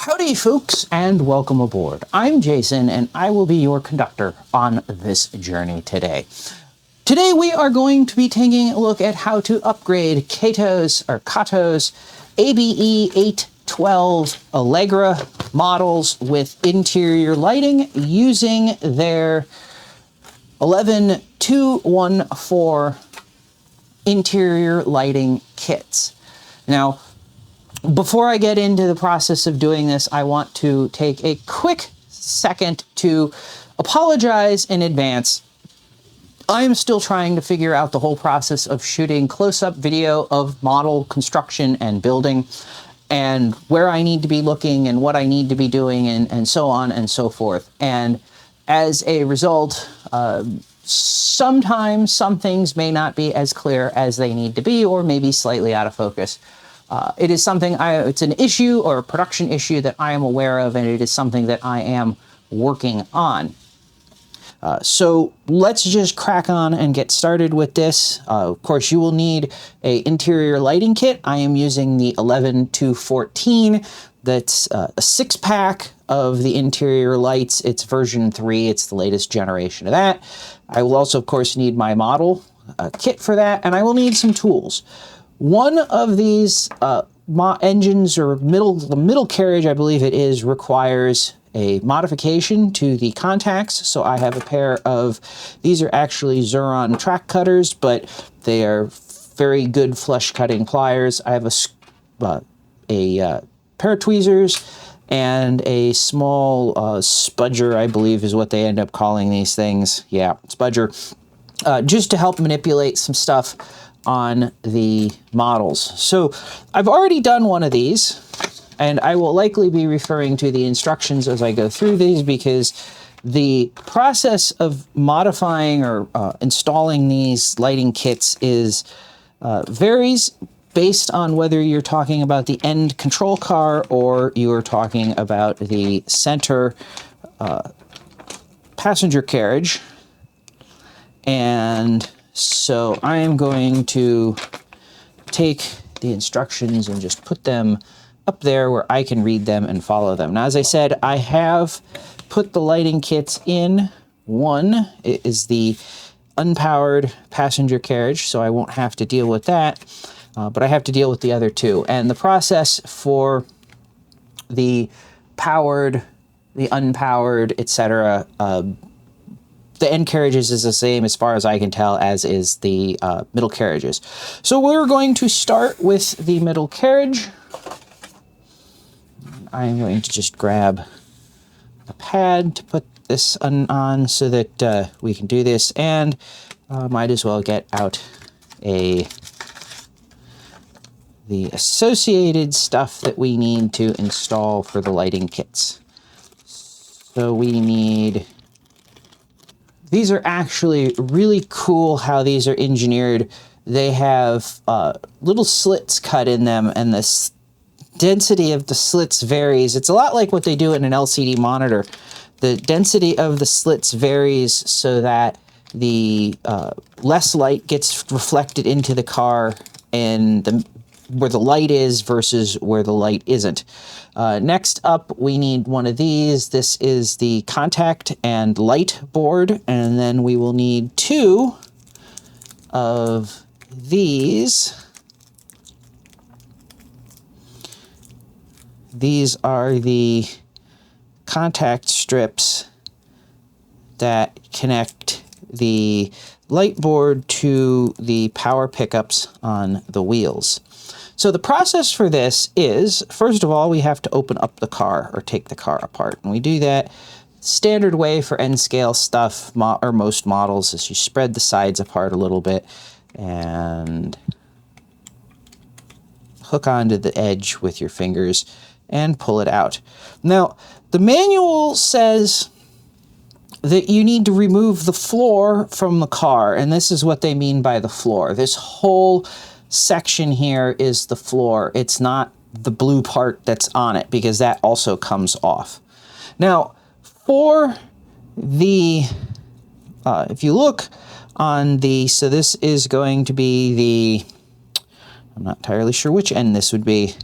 Howdy folks, and welcome aboard. I'm Jason, and I will be your conductor on this journey today. Today we are going to be taking a look at how to upgrade Kato's ABe8 12 Allegra models with interior lighting using their 11214 interior lighting kits. Now, before I get into the process of doing this, I want to take a quick second to apologize in advance. I am still trying to figure out the whole process of shooting close-up video of model construction and building, and where I need to be looking and what I need to be doing, and so on and so forth. And as a result, sometimes some things may not be as clear as they need to be, or maybe slightly out of focus. It is something it's an issue or a production issue that I am aware of, and it is something that I am working on. So let's just crack on and get started with this. Of course, you will need an interior lighting kit. I am using the 11214. That's a 6-pack of the interior lights. It's version 3. It's the latest generation of that. I will also, of course, need my model kit for that, and I will need some tools. One of these engines, or the middle carriage, I believe it is, requires a modification to the contacts. So I have a pair of, these are actually Xuron track cutters, but they are very good flush cutting pliers. I have a pair of tweezers and a small spudger, I believe is what they end up calling these things. Yeah, spudger, just to help manipulate some stuff on the models. So I've already done one of these, and I will likely be referring to the instructions as I go through these, because the process of modifying or installing these lighting kits varies based on whether you're talking about the end control car or you're talking about the center passenger carriage. And so I am going to take the instructions and just put them up there where I can read them and follow them. Now, as I said, I have put the lighting kits in. One is the unpowered passenger carriage, so I won't have to deal with that, but I have to deal with the other two. And the process for the powered, the unpowered, etc., the end carriages is the same as far as I can tell as is the middle carriages. So we're going to start with the middle carriage. I'm going to just grab a pad to put this on so that we can do this, and might as well get out the associated stuff that we need to install for the lighting kits. So we need, these are actually really cool how these are engineered. They have little slits cut in them, and the density of the slits varies. It's a lot like what they do in an LCD monitor. The density of the slits varies so that the less light gets reflected into the car and where the light is versus where the light isn't. Next up, we need one of these. This is the contact and light board, and then we will need 2 of these. These are the contact strips that connect the light board to the power pickups on the wheels. So the process for this is, first of all, we have to open up the car or take the car apart. And we do that standard way for end scale stuff, or most models, is you spread the sides apart a little bit and hook onto the edge with your fingers and pull it out. Now, the manual says that you need to remove the floor from the car, and this is what they mean by the floor. This whole section here is the floor. It's not the blue part that's on it, because that also comes off. Now, for the, if you look on the, so this is going to be the, I'm not entirely sure which end this would be.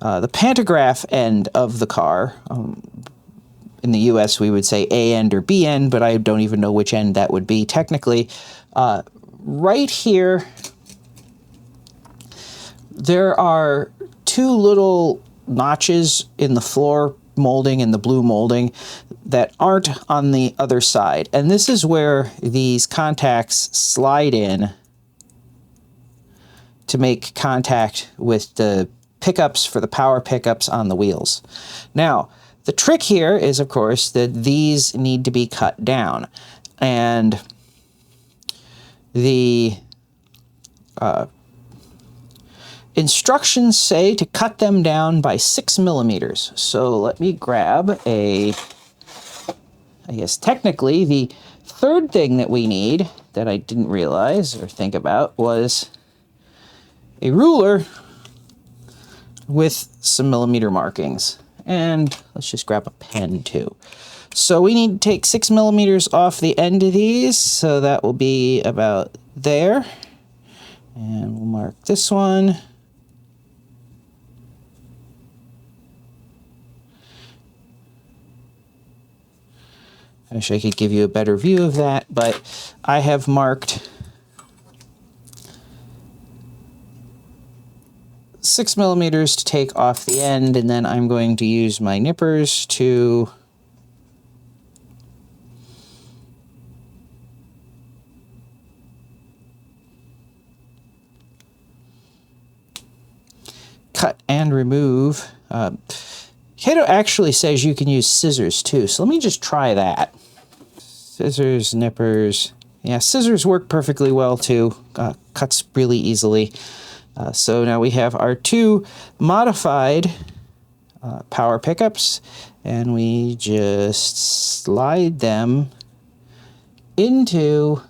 the pantograph end of the car. In the US, we would say A end or B end, but I don't even know which end that would be technically. Right here, there are two little notches in the floor molding and the blue molding that aren't on the other side. And this is where these contacts slide in to make contact with the pickups for the power pickups on the wheels. Now, the trick here is, of course, that these need to be cut down. And the instructions say to cut them down by 6 millimeters. So let me grab I guess technically the third thing that we need that I didn't realize or think about was a ruler with some millimeter markings. And let's just grab a pen too. So we need to take 6 millimeters off the end of these. So that will be about there. And we'll mark this one. I wish I could give you a better view of that, but I have marked 6 millimeters to take off the end, and then I'm going to use my nippers to cut and remove. Kato actually says you can use scissors too, so let me just try that. Scissors, nippers. Yeah, scissors work perfectly well too. Cuts really easily. So now we have our two modified power pickups, and we just slide them into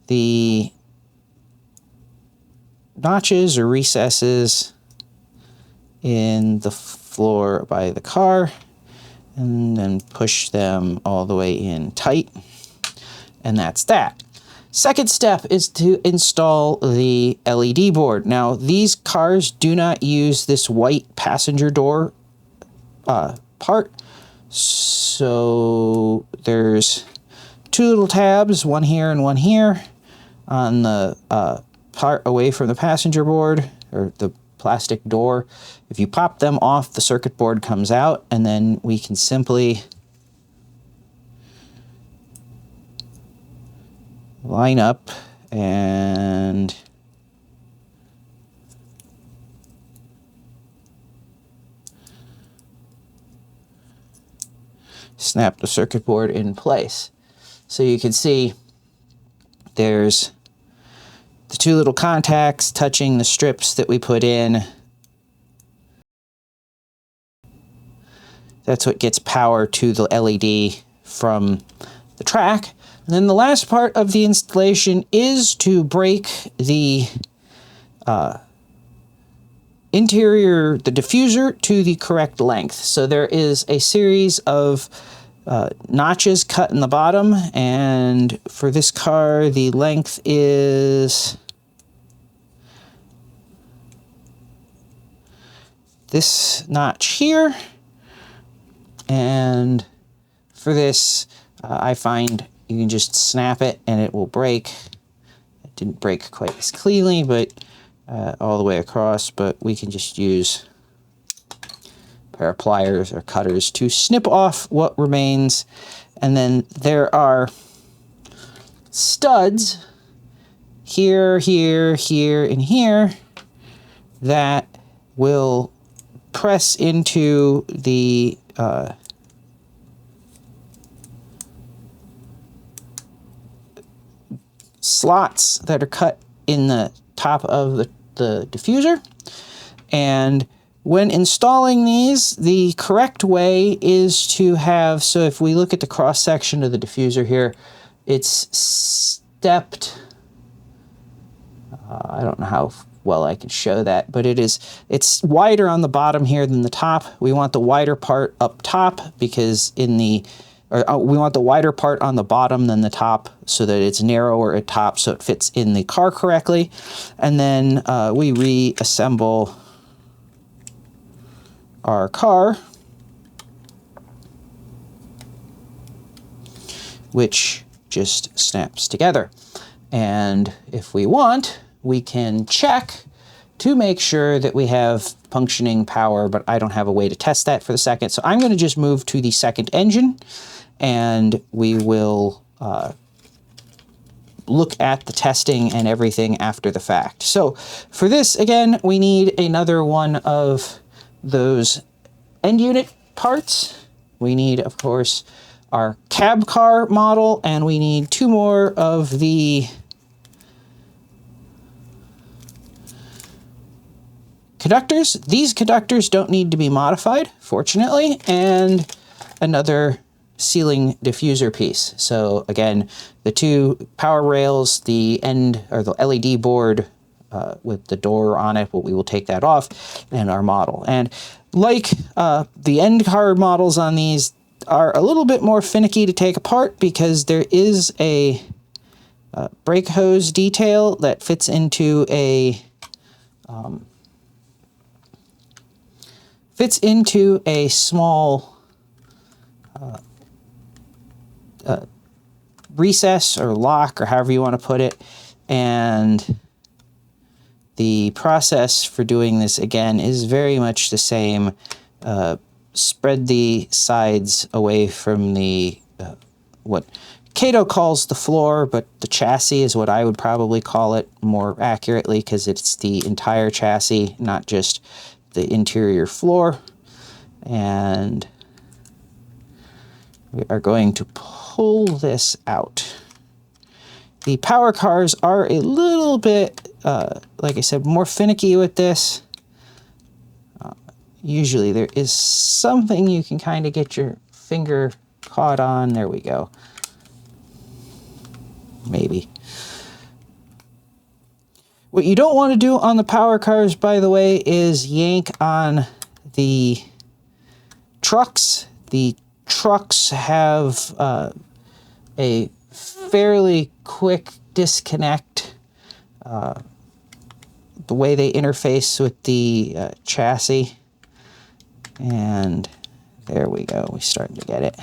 the notches or recesses in the floor by the car, and then push them all the way in tight. And that's that. Second step is to install the LED board. Now, these cars do not use this white passenger door part. So there's two little tabs, one here and one here, on the part away from the passenger board, or the plastic door. If you pop them off, the circuit board comes out, and then we can simply line up and snap the circuit board in place. So you can see there's the two little contacts touching the strips that we put in. That's what gets power to the LED from the track. And then the last part of the installation is to break the interior, the diffuser, to the correct length. So there is a series of notches cut in the bottom, and for this car, the length is this notch here. And for this, I find you can just snap it and it will break. It didn't break quite as cleanly, but all the way across, but we can just use a pair of pliers or cutters to snip off what remains. And then there are studs here, here, here, and here that will press into the slots that are cut in the top of the diffuser. And when installing these, the correct way is to have, so if we look at the cross section of the diffuser here, it's stepped. I don't know how well I can show that, but it's wider on the bottom here than the top. We want the wider part up top because we want the wider part on the bottom than the top so that it's narrower at top so it fits in the car correctly. And then we reassemble our car, which just snaps together. And if we want, we can check to make sure that we have functioning power, but I don't have a way to test that for the second. So I'm going to just move to the second engine, and we will look at the testing and everything after the fact. So for this, again, we need another one of those end unit parts. We need, of course, our cab car model, and we need 2 more of the conductors. These conductors don't need to be modified, fortunately, and another ceiling diffuser piece. So again, the 2 power rails, the end or the LED board with the door on it, but we will take that off, and our model. And like the end card models on these are a little bit more finicky to take apart because there is a brake hose detail that fits into a small recess or lock, or however you want to put it. And the process for doing this, again, is very much the same. Spread the sides away from the what Kato calls the floor, but the chassis is what I would probably call it more accurately, because it's the entire chassis, not just the interior floor. And we are going to pull this out. The power cars are a little bit, like I said, more finicky with this. Usually there is something you can kind of get your finger caught on. There we go. Maybe. What you don't want to do on the power cars, by the way, is yank on the trucks. The trucks have a fairly quick disconnect. The way they interface with the chassis. And there we go, we're starting to get it.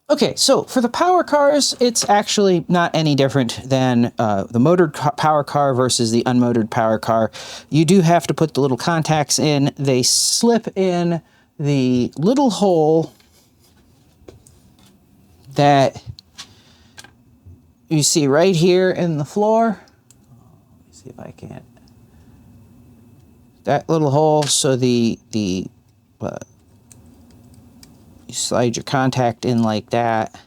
Okay, so for the power cars, it's actually not any different than the motored power car versus the unmotored power car. You do have to put the little contacts in. They slip in the little hole that you see right here in the floor. Let me see if I can. That little hole, so you slide your contact in like that.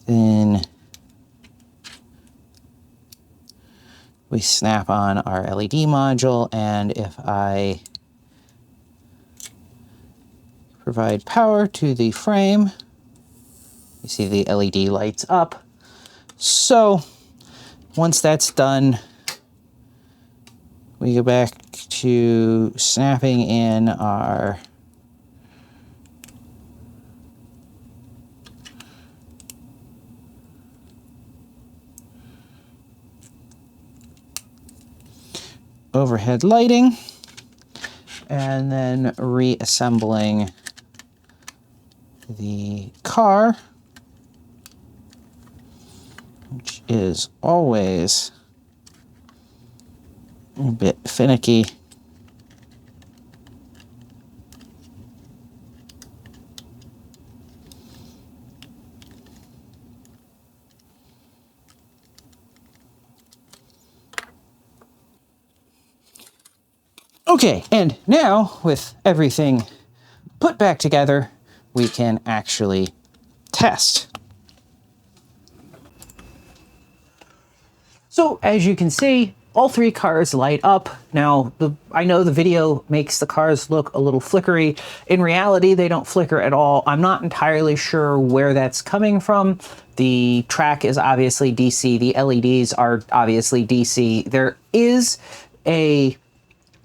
Then we snap on our LED module, and if I provide power to the frame, you see the LED lights up. So once that's done, we go back to snapping in our overhead lighting, and then reassembling the car, which is always a bit finicky. Okay, and now with everything put back together, we can actually test. So as you can see, all 3 cars light up. Now, I know the video makes the cars look a little flickery. In reality, they don't flicker at all. I'm not entirely sure where that's coming from. The track is obviously DC. The LEDs are obviously DC. There is a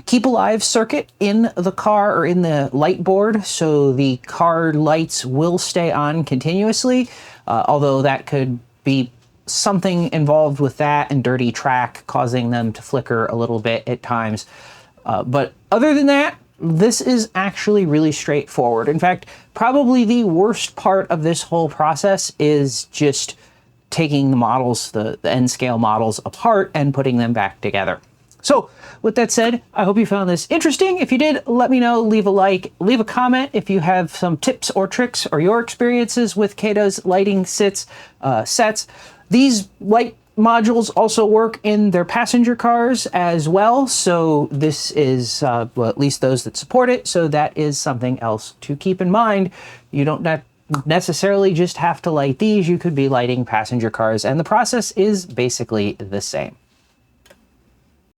keep alive circuit in the car, or in the light board, so the car lights will stay on continuously, although that could be something involved with that and dirty track causing them to flicker a little bit at times. But other than that, this is actually really straightforward. In fact, probably the worst part of this whole process is just taking the models, the end scale models apart and putting them back together. So with that said, I hope you found this interesting. If you did, let me know, leave a like, leave a comment if you have some tips or tricks or your experiences with Kato's lighting sets. These light modules also work in their passenger cars as well. So this is, well, at least those that support it. So that is something else to keep in mind. You don't necessarily just have to light these. You could be lighting passenger cars and the process is basically the same.